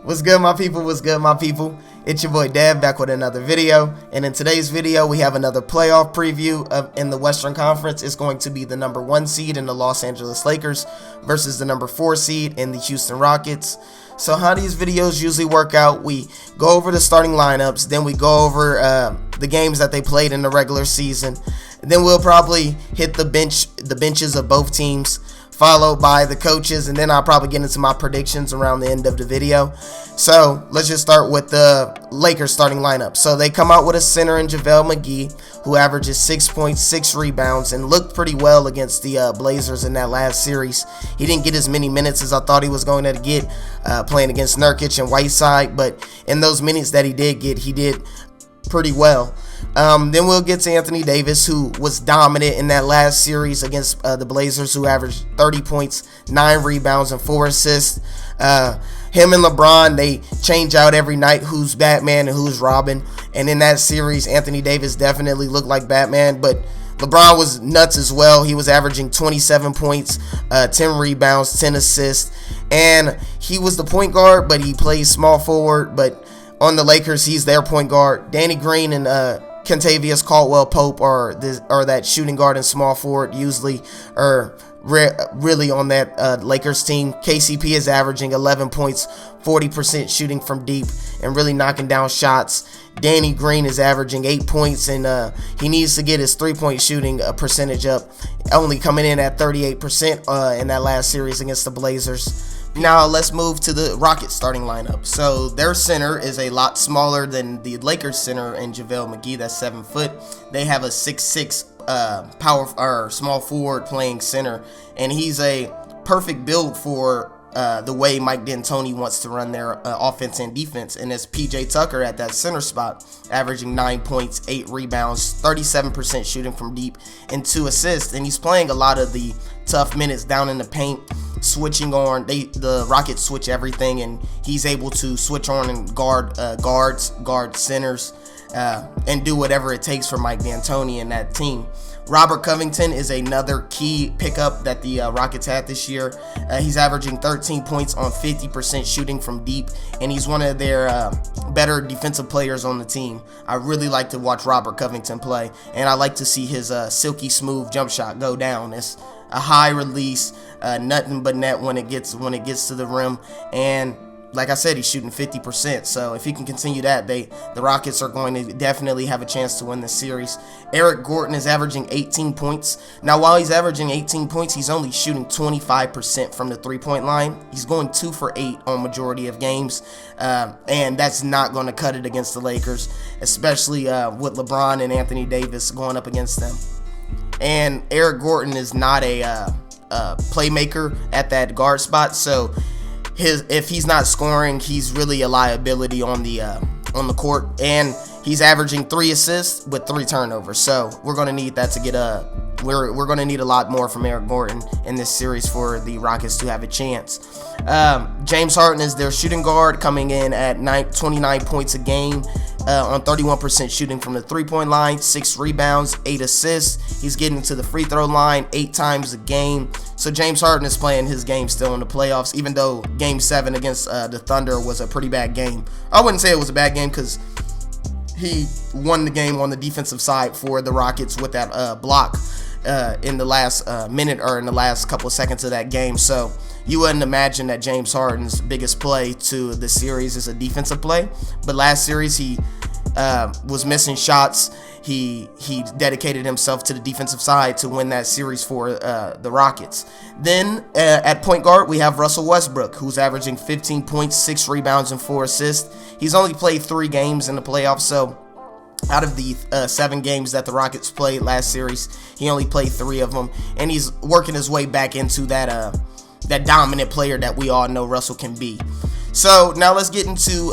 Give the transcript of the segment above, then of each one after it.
What's good, my people? What's good, my people? It's your boy Dad back with another video, and in today's video we have another playoff preview in the Western Conference. It's going to be the number 1 seed in the Los Angeles Lakers versus the number 4 seed in the Houston Rockets. So how these videos usually work out, we go over the starting lineups, then we go over the games that they played in the regular season, and then we'll probably hit the benches of both teams, followed by the coaches, and then I'll probably get into my predictions around the end of the video. So let's just start with the Lakers starting lineup. So they come out with a center in JaVale McGee, who averages 6.6 rebounds and looked pretty well against the Blazers in that last series. He didn't get as many minutes as I thought he was going to get playing against Nurkic and Whiteside, but in those minutes that he did get, he did pretty well. Then we'll get to Anthony Davis, who was dominant in that last series against the Blazers, who averaged 30 points, 9 rebounds, and 4 assists. Him and LeBron, they change out every night who's Batman and who's Robin. And in that series, Anthony Davis definitely looked like Batman, but LeBron was nuts as well. He was averaging 27 points, 10 rebounds, 10 assists, and he was the point guard, but he plays small forward. But on the Lakers, he's their point guard. Danny Green and Kentavious Caldwell-Pope are that shooting guard and small forward usually, or really on that Lakers team. KCP is averaging 11 points, 40% shooting from deep, and really knocking down shots. Danny Green is averaging 8 points, and he needs to get his three-point shooting percentage up, only coming in at 38% in that last series against the Blazers. Now let's move to the Rockets starting lineup. So their center is a lot smaller than the Lakers center in JaVale McGee. That's 7 foot. They have a 6'6" power or small forward playing center, and he's a perfect build for the way Mike D'Antoni wants to run their offense and defense. And it's PJ Tucker at that center spot, averaging 9 points, 8 rebounds, 37% shooting from deep, and 2 assists. And he's playing a lot of the tough minutes down in the paint, switching on. The Rockets switch everything, and he's able to switch on and guard centers, and do whatever it takes for Mike D'Antoni and that team. Robert Covington is another key pickup that the Rockets had this year. He's averaging 13 points on 50% shooting from deep, and he's one of their better defensive players on the team. I really like to watch Robert Covington play, and I like to see his silky smooth jump shot go down. It's a high release, nothing but net when it gets to the rim, and like I said, he's shooting 50%. So if he can continue that, the Rockets are going to definitely have a chance to win this series. Eric Gordon is averaging 18 points. Now, while he's averaging 18 points, he's only shooting 25% from the three-point line. He's going 2 for 8 on majority of games, and that's not going to cut it against the Lakers, especially with LeBron and Anthony Davis going up against them. And Eric Gordon is not a playmaker at that guard spot, so if he's not scoring, he's really a liability on the court, and he's averaging 3 assists with 3 turnovers. So we're going to need that to get we're going to need a lot more from Eric Gordon in this series for the Rockets to have a chance. James Harden is their shooting guard, coming in at 29 points a game, on 31% shooting from the three-point line, 6 rebounds, 8 assists. He's getting to the free throw line 8 times a game. So James Harden is playing his game still in the playoffs, even though Game 7 against the Thunder was a pretty bad game. I wouldn't say it was a bad game because he won the game on the defensive side for the Rockets with that block in the last minute or in the last couple of seconds of that game. So you wouldn't imagine that James Harden's biggest play to the series is a defensive play. But last series he was missing shots. He dedicated himself to the defensive side to win that series for the Rockets. Then at point guard, we have Russell Westbrook, who's averaging 15 points, 6 rebounds, and 4 assists. He's only played 3 games in the playoffs, so out of the 7 games that the Rockets played last series, he only played 3 of them, and he's working his way back into that dominant player that we all know Russell can be. So now let's get into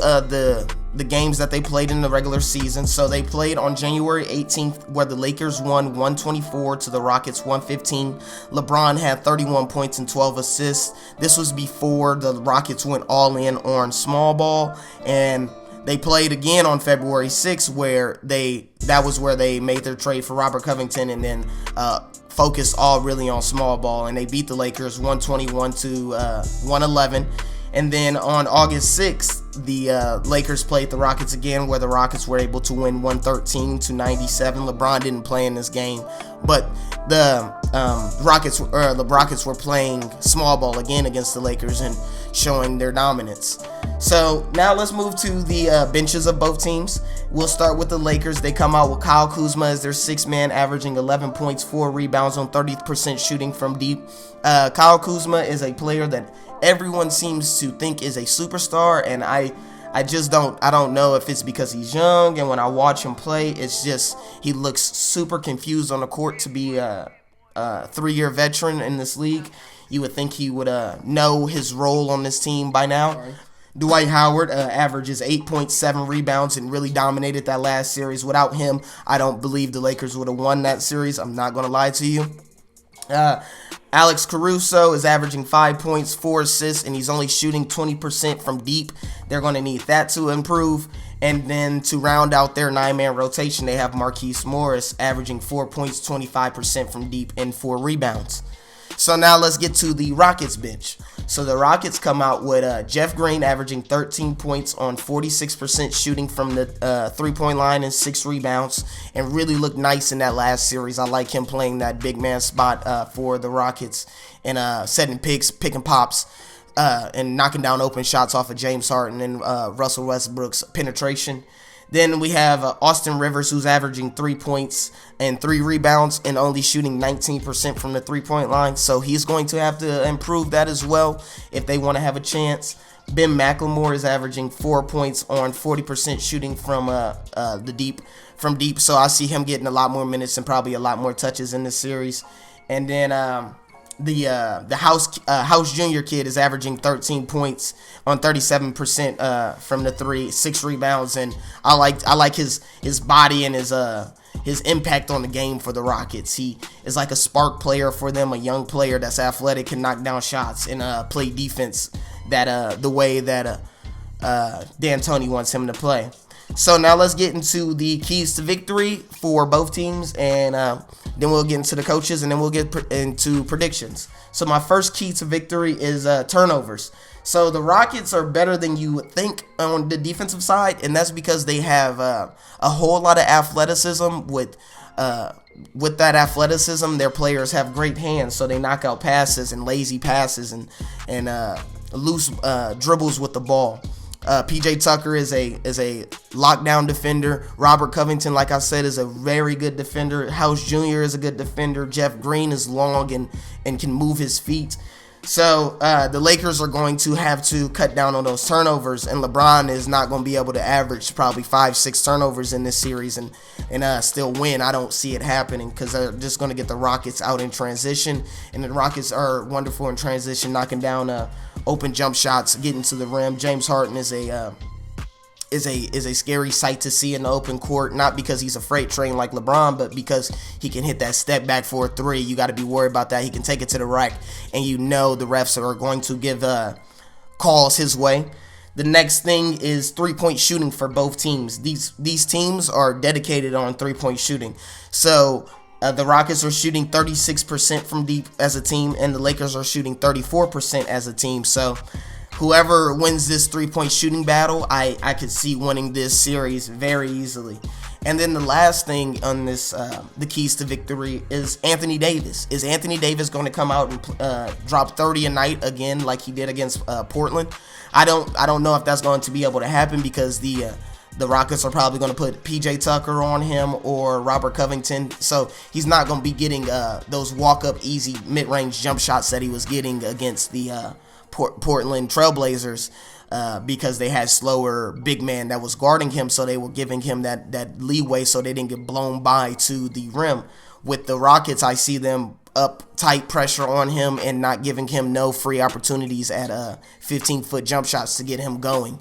the games that they played in the regular season. So they played on January 18th, where the Lakers won 124 to the Rockets 115. LeBron had 31 points and 12 assists. This was before the Rockets went all in on small ball, and they played again on February 6th, where that was where they made their trade for Robert Covington, and then focused all really on small ball, and they beat the Lakers 121 to 111. And then on August 6th, the Lakers played the Rockets again, where the Rockets were able to win 113-97. LeBron didn't play in this game, but the Rockets were playing small ball again against the Lakers and showing their dominance. So now let's move to the benches of both teams. We'll start with the Lakers. They come out with Kyle Kuzma as their sixth man, averaging 11 points, 4 rebounds on 30% shooting from deep. Kyle Kuzma is a player that everyone seems to think is a superstar, and I don't know if it's because he's young, and when I watch him play, it's just he looks super confused on the court to be a 3-year veteran in this league. You would think he would know his role on this team by now. Dwight Howard averages 8.7 rebounds and really dominated that last series. Without him, I don't believe the Lakers would have won that series. I'm not going to lie to you. Alex Caruso is averaging 5 points, 4 assists, and he's only shooting 20% from deep. They're going to need that to improve. And then to round out their 9-man rotation, they have Marquise Morris averaging 4 points, 25% from deep, and 4 rebounds. So now let's get to the Rockets bench. So the Rockets come out with Jeff Green averaging 13 points on 46% shooting from the 3-point line and 6 rebounds, and really looked nice in that last series. I like him playing that big man spot for the Rockets and setting picks, picking pops, and knocking down open shots off of James Harden and Russell Westbrook's penetration. Then we have Austin Rivers, who's averaging 3 points and 3 rebounds and only shooting 19% from the 3-point line. So he's going to have to improve that as well if they want to have a chance. Ben McLemore is averaging 4 points on 40% shooting from deep. So I see him getting a lot more minutes and probably a lot more touches in this series. And then the House Junior kid is averaging 13 points on 37% from the 3, 6 rebounds, and I like his body and his impact on the game for the Rockets. He is like a spark player for them, a young player that's athletic, can knock down shots and play defense that the way that D'Antoni wants him to play. So now let's get into the keys to victory for both teams, and then we'll get into the coaches, and then we'll get into predictions. So my first key to victory is turnovers. So the Rockets are better than you would think on the defensive side, and that's because they have a whole lot of athleticism. With that athleticism, their players have great hands, so they knock out passes and lazy passes and loose dribbles with the ball. PJ Tucker is a lockdown defender. Robert Covington, like I said, is a very good defender. House Jr. is a good defender. Jeff Green is long and can move his feet. So the Lakers are going to have to cut down on those turnovers, and LeBron is not going to be able to average probably 5-6 turnovers in this series and still win. I don't see it happening because they're just going to get the Rockets out in transition, and the Rockets are wonderful in transition, knocking down open jump shots, getting to the rim. James Harden is a scary sight to see in the open court, not because he's a freight train like LeBron, but because he can hit that step back for a 3. You got to be worried about that. He can take it to the rack, and you know the refs are going to give calls his way. The next thing is 3-point shooting for both teams. These teams are dedicated on 3-point shooting. So the Rockets are shooting 36% from deep as a team, and the Lakers are shooting 34% as a team. So whoever wins this 3-point shooting battle, I could see winning this series very easily. And then the last thing on this, the keys to victory, is Anthony Davis. Is Anthony Davis going to come out and drop 30 a night again like he did against Portland? I don't know if that's going to be able to happen because the Rockets are probably going to put PJ Tucker on him or Robert Covington, so he's not going to be getting those walk-up easy mid-range jump shots that he was getting against the Portland Trailblazers because they had slower big man that was guarding him, so they were giving him that leeway so they didn't get blown by to the rim. With the Rockets, I see them up tight pressure on him and not giving him no free opportunities at 15-foot jump shots to get him going.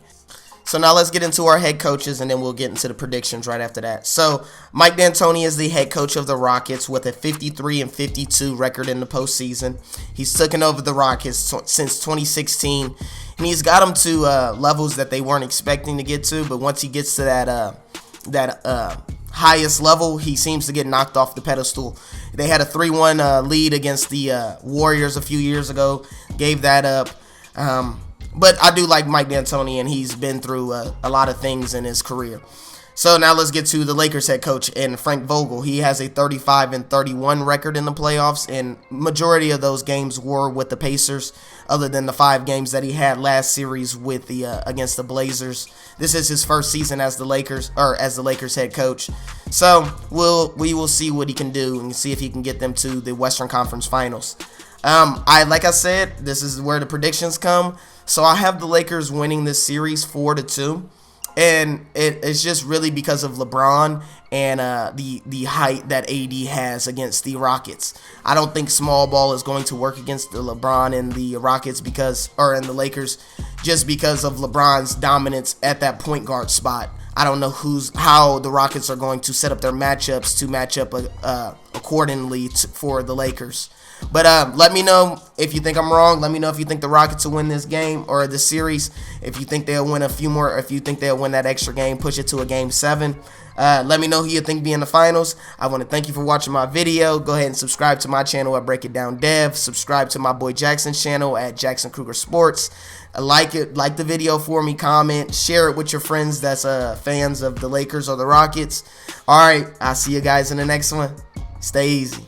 So now let's get into our head coaches, and then we'll get into the predictions right after that. So Mike D'Antoni is the head coach of the Rockets with a 53-52 record in the postseason. He's taken over the Rockets since 2016, and he's got them to levels that they weren't expecting to get to. But once he gets to that highest level, he seems to get knocked off the pedestal. They had a 3-1 lead against the Warriors a few years ago, gave that up. But I do like Mike D'Antoni, and he's been through a lot of things in his career. So now let's get to the Lakers head coach and Frank Vogel. He has a 35-31 record in the playoffs, and majority of those games were with the Pacers, other than the 5 games that he had last series with the against the Blazers. This is his first season as the Lakers head coach. So we will see what he can do and see if he can get them to the Western Conference Finals. Like I said, this is where the predictions come. So I have the Lakers winning this series 4-2. And it's just really because of LeBron and the height that AD has against the Rockets. I don't think small ball is going to work against the LeBron and the Rockets and the Lakers, just because of LeBron's dominance at that point guard spot. I don't know how the Rockets are going to set up their matchups to match up accordingly for the Lakers. But let me know if you think I'm wrong. Let me know if you think the Rockets will win this game or this series. If you think they'll win a few more, if you think they'll win that extra game, push it to a game 7. Let me know who you think be in the finals. I want to thank you for watching my video. Go ahead and subscribe to my channel at Break It Down Dev. Subscribe to my boy Jackson's channel at Jackson Kruger Sports. Like the video for me, comment, share it with your friends that's fans of the Lakers or the Rockets. All right, I'll see you guys in the next one. Stay easy.